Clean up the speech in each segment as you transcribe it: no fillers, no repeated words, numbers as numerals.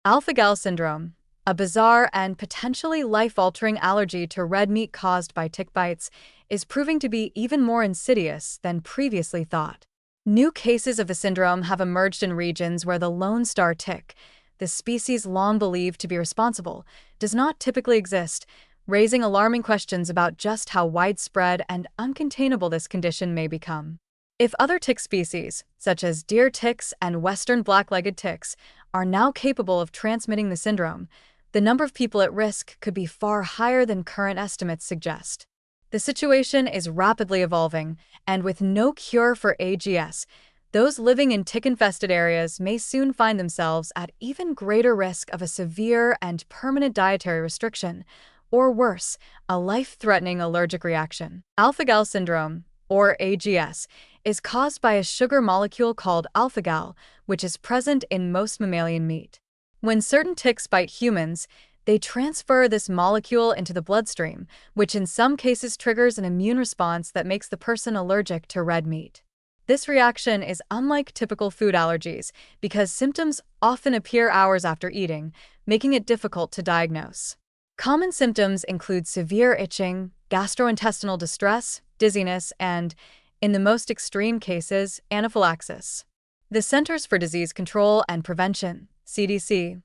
Alpha-Gal syndrome, a bizarre and potentially life-altering allergy to red meat caused by tick bites, is proving to be even more insidious than previously thought. New cases of the syndrome have emerged in regions where the Lone Star tick, the species long believed to be responsible, does not typically exist, raising alarming questions about just how widespread and uncontainable this condition may become. If other tick species, such as deer ticks and western black-legged ticks, are now capable of transmitting the syndrome, the number of people at risk could be far higher than current estimates suggest. The situation is rapidly evolving, and with no cure for AGS, those living in tick-infested areas may soon find themselves at even greater risk of a severe and permanent dietary restriction, or worse, a life-threatening allergic reaction. Alpha-Gal syndrome, or AGS, is caused by a sugar molecule called alpha-Gal, which is present in most mammalian meat. When certain ticks bite humans, they transfer this molecule into the bloodstream, which in some cases triggers an immune response that makes the person allergic to red meat. This reaction is unlike typical food allergies because symptoms often appear hours after eating, making it difficult to diagnose. Common symptoms include severe itching, gastrointestinal distress, dizziness, and, in the most extreme cases, anaphylaxis. The Centers for Disease Control and Prevention, CDC,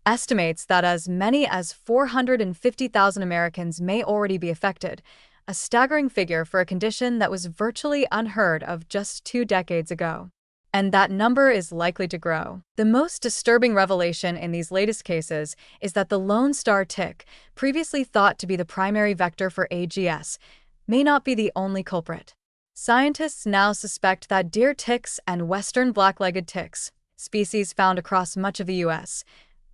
estimates that as many as 450,000 Americans may already be affected, a staggering figure for a condition that was virtually unheard of just 2 decades ago. And that number is likely to grow. The most disturbing revelation in these latest cases is that the Lone Star tick, previously thought to be the primary vector for AGS, may not be the only culprit. Scientists now suspect that deer ticks and western black-legged ticks, species found across much of the U.S.,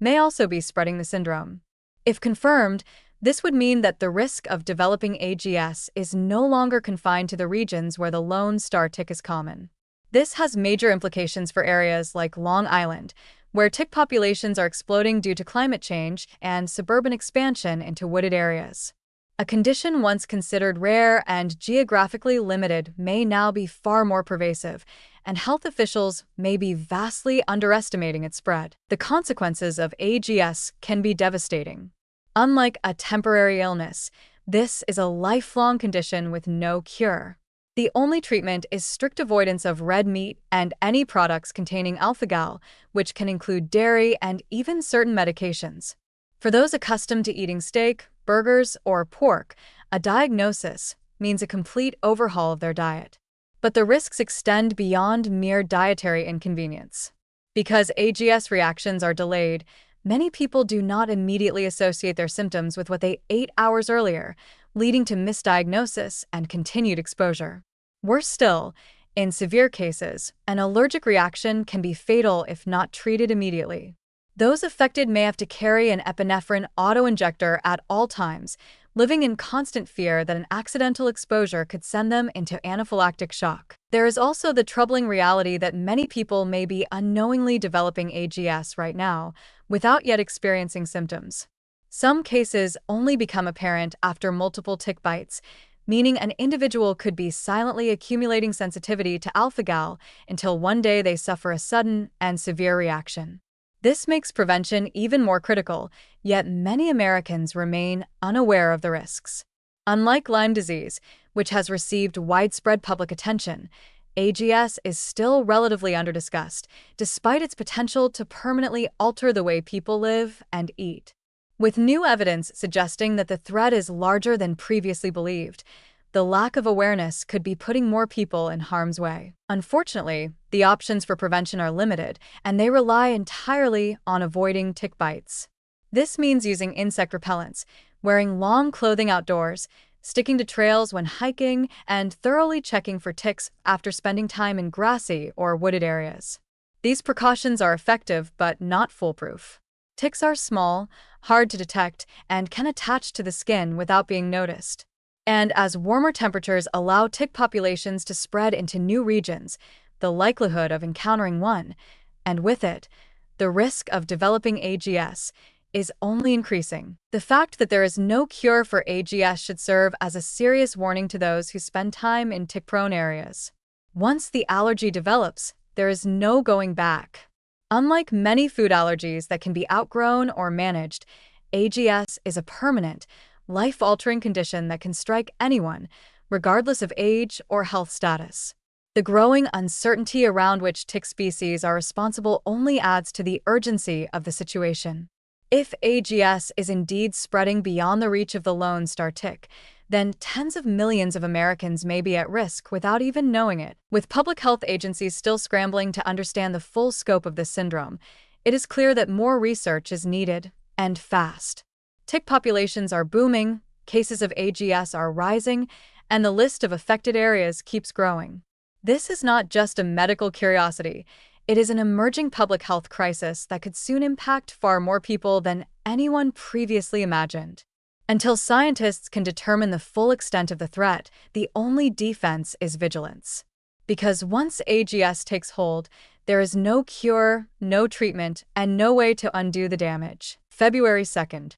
may also be spreading the syndrome. If confirmed, this would mean that the risk of developing AGS is no longer confined to the regions where the Lone Star tick is common. This has major implications for areas like Long Island, where tick populations are exploding due to climate change and suburban expansion into wooded areas. A condition once considered rare and geographically limited may now be far more pervasive, and health officials may be vastly underestimating its spread. The consequences of AGS can be devastating. Unlike a temporary illness, this is a lifelong condition with no cure. The only treatment is strict avoidance of red meat and any products containing alpha-Gal, which can include dairy and even certain medications. For those accustomed to eating steak, burgers, or pork, a diagnosis means a complete overhaul of their diet. But the risks extend beyond mere dietary inconvenience. Because AGS reactions are delayed, many people do not immediately associate their symptoms with what they ate hours earlier, leading to misdiagnosis and continued exposure. Worse still, in severe cases, an allergic reaction can be fatal if not treated immediately. Those affected may have to carry an epinephrine auto-injector at all times, living in constant fear that an accidental exposure could send them into anaphylactic shock. There is also the troubling reality that many people may be unknowingly developing AGS right now, without yet experiencing symptoms. Some cases only become apparent after multiple tick bites, meaning an individual could be silently accumulating sensitivity to alpha-Gal until one day they suffer a sudden and severe reaction. This makes prevention even more critical, yet many Americans remain unaware of the risks. Unlike Lyme disease, which has received widespread public attention, AGS is still relatively underdiscussed, despite its potential to permanently alter the way people live and eat. With new evidence suggesting that the threat is larger than previously believed, the lack of awareness could be putting more people in harm's way. Unfortunately, the options for prevention are limited, and they rely entirely on avoiding tick bites. This means using insect repellents, wearing long clothing outdoors, sticking to trails when hiking, and thoroughly checking for ticks after spending time in grassy or wooded areas. These precautions are effective but not foolproof. Ticks are small, hard to detect, and can attach to the skin without being noticed. And as warmer temperatures allow tick populations to spread into new regions, the likelihood of encountering one, and with it, the risk of developing AGS, is only increasing. The fact that there is no cure for AGS should serve as a serious warning to those who spend time in tick-prone areas. Once the allergy develops, there is no going back. Unlike many food allergies that can be outgrown or managed, AGS is a permanent, life-altering condition that can strike anyone, regardless of age or health status. The growing uncertainty around which tick species are responsible only adds to the urgency of the situation. If AGS is indeed spreading beyond the reach of the Lone Star tick, then tens of millions of Americans may be at risk without even knowing it. With public health agencies still scrambling to understand the full scope of this syndrome, it is clear that more research is needed, and fast. Tick populations are booming, cases of AGS are rising, and the list of affected areas keeps growing. This is not just a medical curiosity, it is an emerging public health crisis that could soon impact far more people than anyone previously imagined. Until scientists can determine the full extent of the threat, the only defense is vigilance. Because once AGS takes hold, there is no cure, no treatment, and no way to undo the damage. February 2nd.